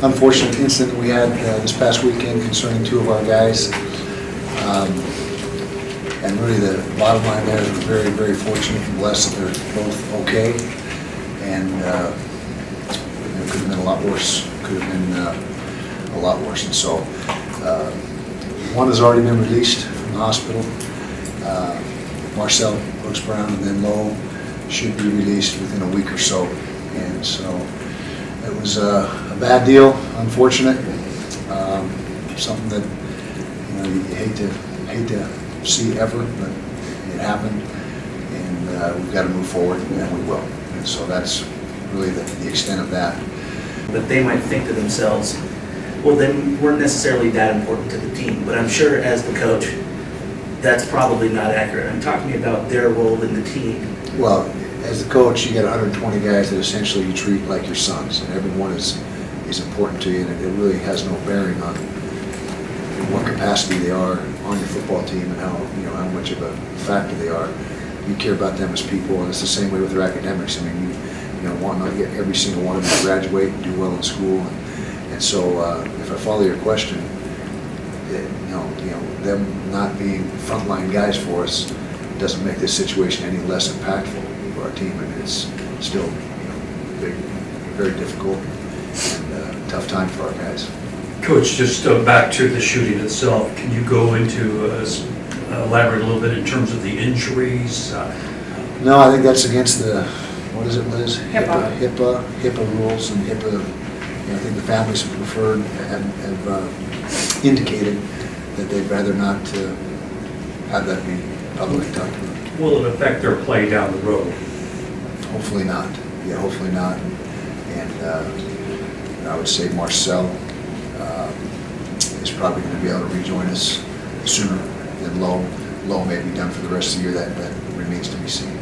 unfortunate incident we had this past weekend concerning two of our guys. And really the bottom line there is we're very, very fortunate and blessed that they're both okay. And it could have been a lot worse. Could have been a lot worse. And so one has already been released from the hospital. Marcel, Brooks Brown, and then Lowe should be released within a week or so. And so it was a bad deal, unfortunate. Something that you hate to see ever, but it happened, and we've got to move forward, and we will. And so that's really the extent of that. But they might think to themselves, well, they weren't necessarily that important to the team, but I'm sure as the coach, that's probably not accurate. I'm talking about their role in the team. Well, as the coach, you got 120 guys that essentially you treat like your sons, and everyone is important to you, and it really has no bearing on what capacity they are on your football team and how much of a factor they are. You care about them as people, and it's the same way with their academics. I mean, you want to get every single one of them to graduate and do well in school, and so if I follow your question, them not being frontline guys for us doesn't make this situation any less impactful for our team. I mean, it's still very difficult and tough time for our guys. Coach, just back to the shooting itself, can you go into elaborate a little bit in terms of the injuries? No, I think that's against the, what is it, Liz? HIPAA rules, and HIPAA. I think the families have preferred, have indicated that they'd rather not have that be publicly talked about. Will it affect their play down the road? Hopefully not. Yeah, hopefully not. And I would say Marcel is probably going to be able to rejoin us sooner than Lowe. Lowe may be done for the rest of the year. That remains to be seen.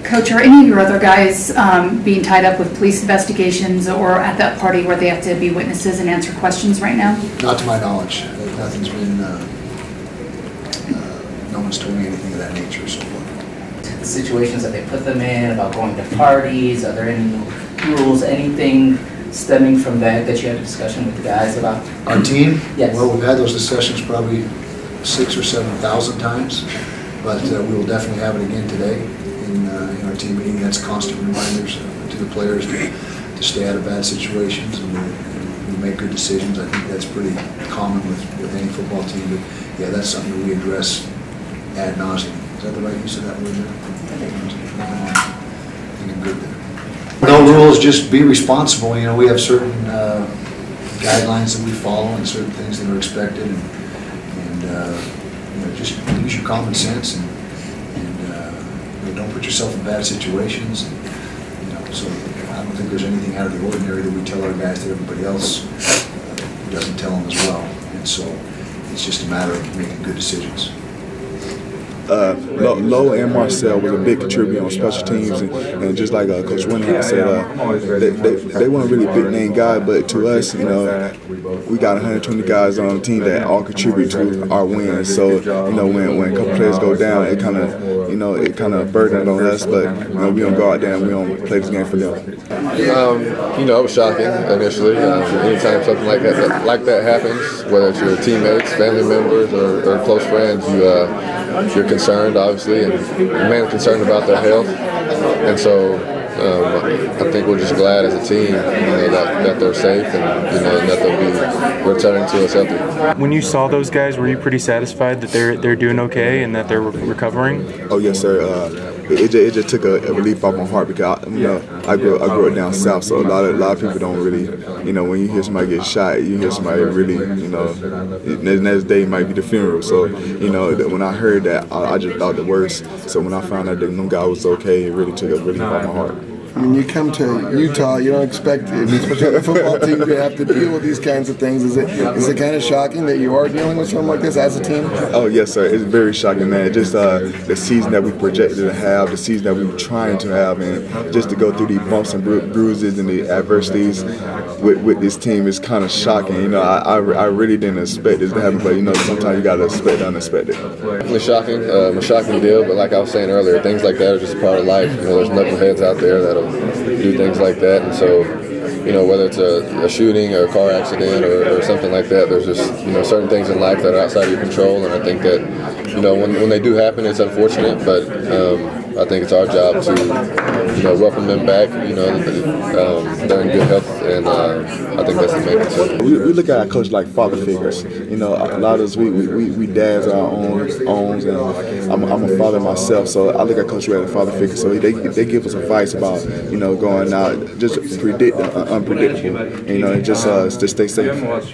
Coach, are any of your other guys being tied up with police investigations or at that party where they have to be witnesses and answer questions right now? Not to my knowledge. Nothing's been, no one's told me anything of that nature so far. The situations that they put them in, about going to parties, are there any rules, anything stemming from that you had a discussion with the guys about? Our team? Yes. Well, we've had those discussions probably 6,000 or 7,000 times, but we will definitely have it again today. In our team meeting, that's constant reminders to the players to stay out of bad situations and we make good decisions. I think that's pretty common with any football team. But yeah, that's something that we address ad nauseum. Is that the right use of that word there? I think I'm good there. No rules, just be responsible. We have certain guidelines that we follow and certain things that are expected, and just use your common sense and don't put yourself in bad situations. So I don't think there's anything out of the ordinary that we tell our guys that everybody else doesn't tell them as well. And so it's just a matter of making good decisions. Lowe and Marcel was a big contributor on special teams, and just like Coach Whittingham said, they weren't really big name guys, but to us, we got 120 guys on the team that all contribute to our wins. So when a couple players go down, it kind of burdened on us, but we don't go out there and we don't play this game for them. It was shocking initially. Anytime something like that happens, whether it's your teammates, family members, or close friends, you're concerned, obviously, and remain concerned about their health. And so I think we're just glad as a team, that they're safe and that they'll be returning to us healthy. When you saw those guys, were you pretty satisfied that they're doing okay and that they're recovering? Oh yes, sir. It just took a relief off my heart because I grew up down south, so a lot of people don't really, when you hear somebody get shot, you hear somebody really, the next day might be the funeral. So when I heard that, I just thought the worst. So when I found out that no guy was okay, it really took a relief off my heart. When you come to Utah, you don't expect, especially on the football team, to have to deal with these kinds of things. Is it kind of shocking that you are dealing with something like this as a team? Oh yes, sir. It's very shocking, man. Just the season that we projected to have, the season that we were trying to have, and just to go through these bumps and bruises and the adversities with this team is kind of shocking. I really didn't expect this to happen, but sometimes you gotta expect the unexpected. Definitely shocking, a shocking deal. But like I was saying earlier, things like that are just a part of life. There's knuckleheads out there that'll do things like that. And so, you know, whether it's a shooting or a car accident or something like that, there's just, you know, certain things in life that are outside of your control. And I think that, you know, when they do happen, it's unfortunate, but I think it's our job to, you know, welcome them back. You know, they're in good health, and I think that's the main concern. We look at our coach like father figures. You know, a lot of us, we dads are our own, and I'm a father myself, so I look at Coach Red as a father figure. So they give us advice about, you know, going out, just predict the unpredictable, and, you know, and just stay safe.